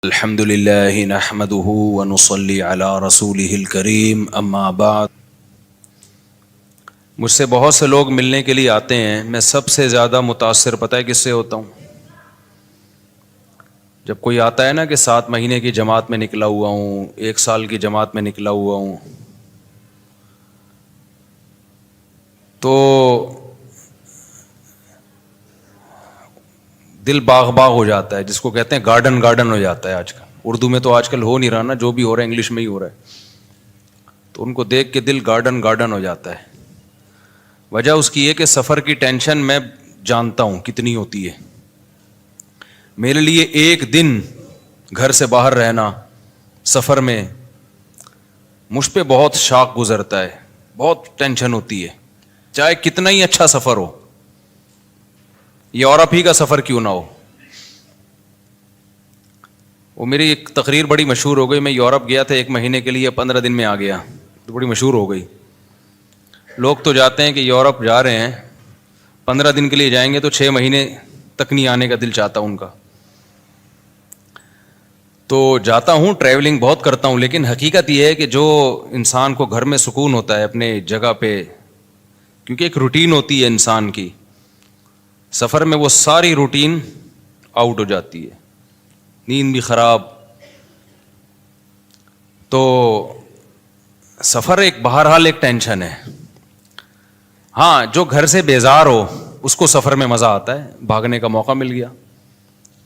الحمد للہ نحمده ونصلی علی رسوله الکریم اما بعد۔ مجھ سے بہت سے لوگ ملنے کے لیے آتے ہیں، میں سب سے زیادہ متاثر پتہ ہے کس سے ہوتا ہوں؟ جب کوئی آتا ہے نا کہ 7 مہینے کی جماعت میں نکلا ہوا ہوں، 1 سال کی جماعت میں نکلا ہوا ہوں، تو دل باغ باغ ہو جاتا ہے، جس کو کہتے ہیں گارڈن گارڈن ہو جاتا ہے۔ آج کل اردو میں تو آج کل ہو نہیں رہا نا، جو بھی ہو رہا ہے انگلش میں ہی ہو رہا ہے، تو ان کو دیکھ کے دل گارڈن گارڈن ہو جاتا ہے۔ وجہ اس کی یہ کہ سفر کی ٹینشن میں جانتا ہوں کتنی ہوتی ہے۔ میرے لیے ایک دن گھر سے باہر رہنا سفر میں مجھ پہ بہت شاق گزرتا ہے، بہت ٹینشن ہوتی ہے، چاہے کتنا ہی اچھا سفر ہو، یورپ ہی کا سفر کیوں نہ ہو۔ وہ میری ایک تقریر بڑی مشہور ہو گئی، میں یورپ گیا تھا 1 مہینے کے لیے، 15 دن میں آ گیا، تو بڑی مشہور ہو گئی۔ لوگ تو جاتے ہیں کہ یورپ جا رہے ہیں 15 دن کے لیے جائیں گے تو 6 مہینے تک نہیں آنے کا دل چاہتا ان کا۔ تو جاتا ہوں، ٹریولنگ بہت کرتا ہوں، لیکن حقیقت یہ ہے کہ جو انسان کو گھر میں سکون ہوتا ہے اپنے جگہ پہ، کیونکہ ایک روٹین ہوتی ہے انسان کی، سفر میں وہ ساری روٹین آؤٹ ہو جاتی ہے، نیند بھی خراب۔ تو سفر ایک بہرحال ایک ٹینشن ہے۔ ہاں، جو گھر سے بیزار ہو اس کو سفر میں مزہ آتا ہے، بھاگنے کا موقع مل گیا۔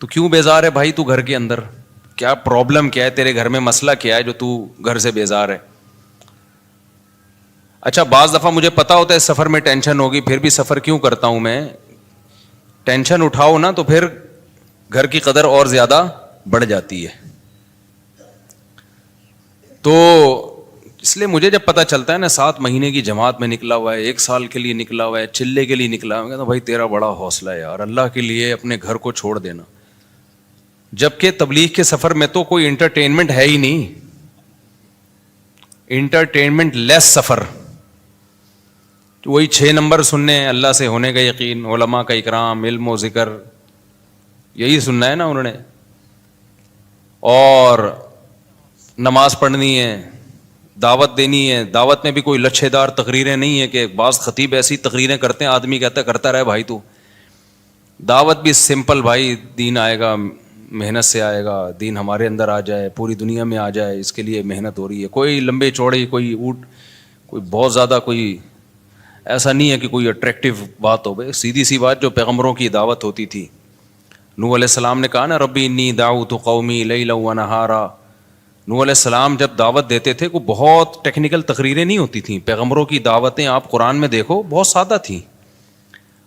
تو کیوں بیزار ہے بھائی تو گھر کے اندر؟ کیا پرابلم کیا ہے تیرے گھر میں، مسئلہ کیا ہے جو تو گھر سے بیزار ہے؟ اچھا، بعض دفعہ مجھے پتا ہوتا ہے سفر میں ٹینشن ہوگی، پھر بھی سفر کیوں کرتا ہوں میں؟ ٹینشن اٹھاؤ نا تو پھر گھر کی قدر اور زیادہ بڑھ جاتی ہے۔ تو اس لیے مجھے جب پتہ چلتا ہے نا 7 مہینے کی جماعت میں نکلا ہوا ہے، 1 سال کے لیے نکلا ہوا ہے، چلے کے لیے نکلا ہوا ہے، کہتا بھائی تیرا بڑا حوصلہ ہے یار، اللہ کے لیے اپنے گھر کو چھوڑ دینا۔ جبکہ تبلیغ کے سفر میں تو کوئی انٹرٹینمنٹ ہے ہی نہیں، انٹرٹینمنٹ لیس سفر، وہی 6 نمبر سننے ہیں، اللہ سے ہونے کا یقین، علماء کا اکرام، علم و ذکر، یہی سننا ہے نا انہوں نے، اور نماز پڑھنی ہے، دعوت دینی ہے۔ دعوت میں بھی کوئی لچھے دار تقریریں نہیں ہے کہ بعض خطیب ایسی تقریریں کرتے ہیں آدمی کہتا ہے کرتا رہے بھائی تو۔ دعوت بھی سمپل، بھائی دین آئے گا، محنت سے آئے گا، دین ہمارے اندر آ جائے، پوری دنیا میں آ جائے، اس کے لیے محنت ہو رہی ہے۔ کوئی لمبے چوڑے، کوئی کوئی بہت زیادہ، کوئی ایسا نہیں ہے کہ کوئی اٹریکٹیو بات ہو، بھائی سیدھی سی بات جو پیغمبروں کی دعوت ہوتی تھی۔ نوح علیہ السلام نے کہا نا ربی انی دعوت قومی لیلا و نہارا۔ نوح علیہ السلام جب دعوت دیتے تھے کوئی بہت ٹیکنیکل تقریریں نہیں ہوتی تھیں، پیغمبروں کی دعوتیں آپ قرآن میں دیکھو بہت سادہ تھیں۔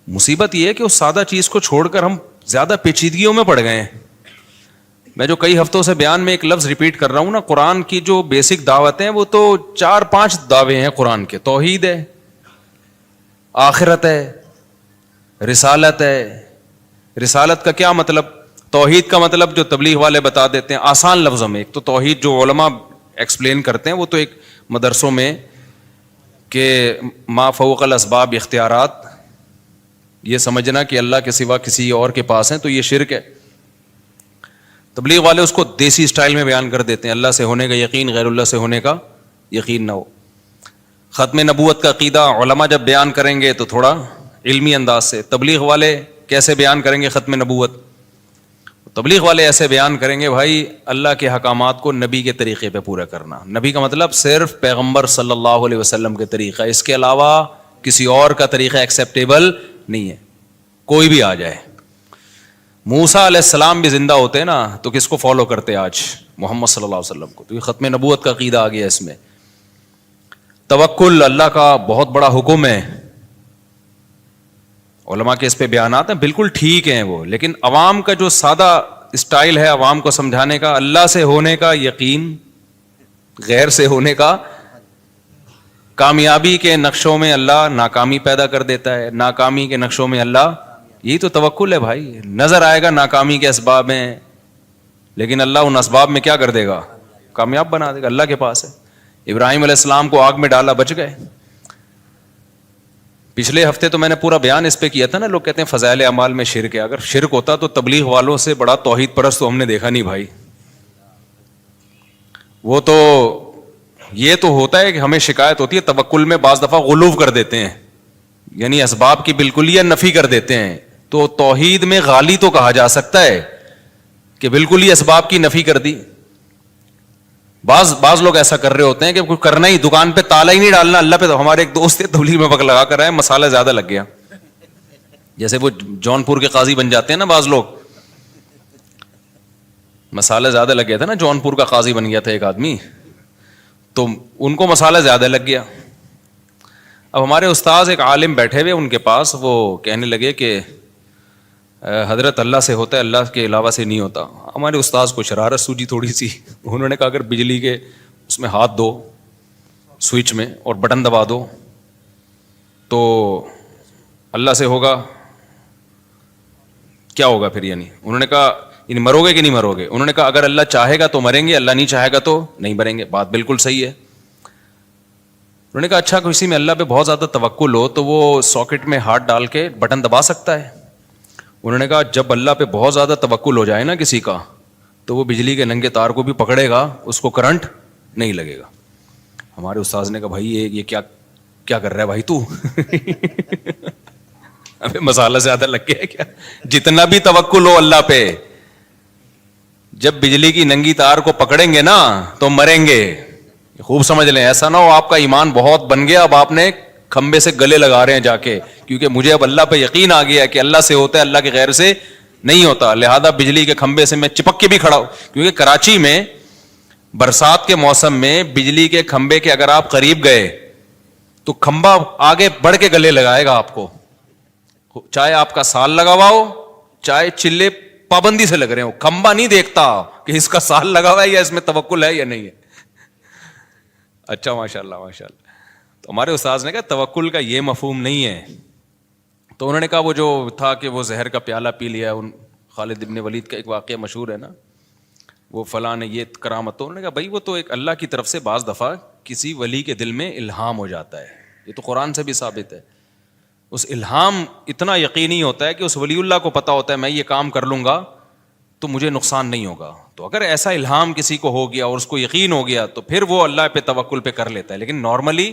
مصیبت یہ ہے کہ اس سادہ چیز کو چھوڑ کر ہم زیادہ پیچیدگیوں میں پڑ گئے ہیں۔ میں جو کئی ہفتوں سے بیان میں ایک لفظ ریپیٹ کر رہا ہوں نا، قرآن کی جو بیسک دعوتیں ہیں وہ تو 4-5 دعوے ہیں قرآن کے، توحید ہے، آخرت ہے، رسالت ہے۔ رسالت کا کیا مطلب؟ توحید کا مطلب جو تبلیغ والے بتا دیتے ہیں آسان لفظوں میں، ایک تو توحید جو علماء ایکسپلین کرتے ہیں وہ تو ایک مدرسوں میں کہ ما فوق الاسباب اختیارات، یہ سمجھنا کہ اللہ کے سوا کسی اور کے پاس ہیں تو یہ شرک ہے۔ تبلیغ والے اس کو دیسی سٹائل میں بیان کر دیتے ہیں، اللہ سے ہونے کا یقین، غیر اللہ سے ہونے کا یقین نہ ہو۔ ختم نبوت کا عقیدہ علماء جب بیان کریں گے تو تھوڑا علمی انداز سے، تبلیغ والے کیسے بیان کریں گے ختم نبوت؟ تبلیغ والے ایسے بیان کریں گے بھائی اللہ کے حکامات کو نبی کے طریقے پہ پورا کرنا۔ نبی کا مطلب صرف پیغمبر صلی اللہ علیہ وسلم کے طریقہ، اس کے علاوہ کسی اور کا طریقہ ایکسیپٹیبل نہیں ہے، کوئی بھی آ جائے۔ موسیٰ علیہ السلام بھی زندہ ہوتے نا تو کس کو فالو کرتے آج؟ محمد صلی اللہ علیہ وسلم کو۔ تو یہ ختم نبوت کا عقیدہ آ گیا اس میں۔ توکل اللہ کا بہت بڑا حکم ہے، علماء کے اس پہ بیانات ہیں، بالکل ٹھیک ہیں وہ، لیکن عوام کا جو سادہ اسٹائل ہے عوام کو سمجھانے کا، اللہ سے ہونے کا یقین، غیر سے ہونے کا، کامیابی کے نقشوں میں اللہ ناکامی پیدا کر دیتا ہے، ناکامی کے نقشوں میں اللہ، یہی تو توکل ہے بھائی۔ نظر آئے گا ناکامی کے اسباب ہیں، لیکن اللہ ان اسباب میں کیا کر دے گا؟ کامیاب بنا دے گا، اللہ کے پاس ہے۔ ابراہیم علیہ السلام کو آگ میں ڈالا، بچ گئے۔ پچھلے ہفتے تو میں نے پورا بیان اس پہ کیا تھا نا، لوگ کہتے ہیں فضائل اعمال میں شرک ہے، اگر شرک ہوتا تو تبلیغ والوں سے بڑا توحید پرست تو ہم نے دیکھا نہیں بھائی۔ وہ تو یہ تو ہوتا ہے کہ ہمیں شکایت ہوتی ہے توکل میں بعض دفعہ غلو کر دیتے ہیں، یعنی اسباب کی بالکلیہ نفی کر دیتے ہیں. تو توحید میں غالی تو کہا جا سکتا ہے کہ بالکل ہی اسباب کی نفی کر دی. بعض لوگ ایسا کر رہے ہوتے ہیں کہ کچھ کرنا ہی، دکان پہ تالا ہی نہیں ڈالنا اللہ پہ. تو ہمارے ایک دوست تھے تبلیغ میں وقت لگا کر آئے، مسالہ زیادہ لگ گیا. جیسے وہ جونپور کے قاضی بن جاتے ہیں نا بعض لوگ، مسالہ زیادہ لگ گیا تھا نا، جونپور کا قاضی بن گیا تھا ایک آدمی، تو ان کو مسالہ زیادہ لگ گیا. اب ہمارے استاذ ایک عالم بیٹھے ہوئے ان کے پاس، وہ کہنے لگے کہ حضرت اللہ سے ہوتا ہے، اللہ کے علاوہ سے نہیں ہوتا. ہمارے استاذ کو شرارت سوجی تھوڑی سی، انہوں نے کہا اگر بجلی کے اس میں ہاتھ دو سوئچ میں اور بٹن دبا دو تو اللہ سے ہوگا، کیا ہوگا پھر؟ یعنی انہوں نے کہا یعنی مرو گے کہ نہیں مرو گے؟ انہوں نے کہا اگر اللہ چاہے گا تو مریں گے، اللہ نہیں چاہے گا تو نہیں مریں گے. بات بالکل صحیح ہے. انہوں نے کہا اچھا کسی میں اللہ پہ بہت زیادہ توکل ہو تو وہ ساکٹ میں ہاتھ ڈال کے بٹن دبا سکتا ہے؟ انہوں نے کہا جب اللہ پہ بہت زیادہ توکل ہو جائے نا کسی کا تو وہ بجلی کے ننگے تار کو بھی پکڑے گا، اس کو کرنٹ نہیں لگے گا. ہمارے استاذ نے کہا بھائی یہ کیا کر رہا ہے بھائی تو؟ ابھی مسالہ زیادہ لگ گیا ہے کیا؟ جتنا بھی توکل ہو اللہ پہ، جب بجلی کی ننگی تار کو پکڑیں گے نا تو مریں گے. خوب سمجھ لیں، ایسا نہ ہو آپ کا ایمان بہت بن گیا، اب آپ نے کھمبے سے گلے لگا رہے ہیں جا کے، کیونکہ مجھے اب اللہ پہ یقین آ گیا کہ اللہ سے ہوتا ہے، اللہ کے غیر سے نہیں ہوتا، لہذا بجلی کے کھمبے سے میں چپک کے بھی کھڑا ہوں. کیونکہ کراچی میں برسات کے موسم میں بجلی کے کھمبے کے اگر آپ قریب گئے تو کھمبا آگے بڑھ کے گلے لگائے گا آپ کو، چاہے آپ کا سال لگا ہوا ہو چاہے چلے پابندی سے لگ رہے ہو. کھمبا نہیں دیکھتا کہ اس کا سال لگا ہوا ہے یا اس میں توکل ہے یا نہیں ہے. اچھا ماشاء اللہ ماشاء اللہ. تو ہمارے استاذ نے کہا توکل کا یہ مفہوم نہیں ہے. تو انہوں نے کہا وہ جو تھا کہ وہ زہر کا پیالہ پی لیا، ان خالد ابن ولید کا ایک واقعہ مشہور ہے نا، وہ فلاں نے یہ کرامت. تو انہوں نے کہا بھائی وہ تو ایک اللہ کی طرف سے بعض دفعہ کسی ولی کے دل میں الہام ہو جاتا ہے، یہ تو قرآن سے بھی ثابت ہے. اس الہام اتنا یقینی ہوتا ہے کہ اس ولی اللہ کو پتا ہوتا ہے میں یہ کام کر لوں گا تو مجھے نقصان نہیں ہوگا. تو اگر ایسا الہام کسی کو ہو گیا اور اس کو یقین ہو گیا تو پھر وہ اللہ پہ توکل پہ کر لیتا ہے. لیکن نارملی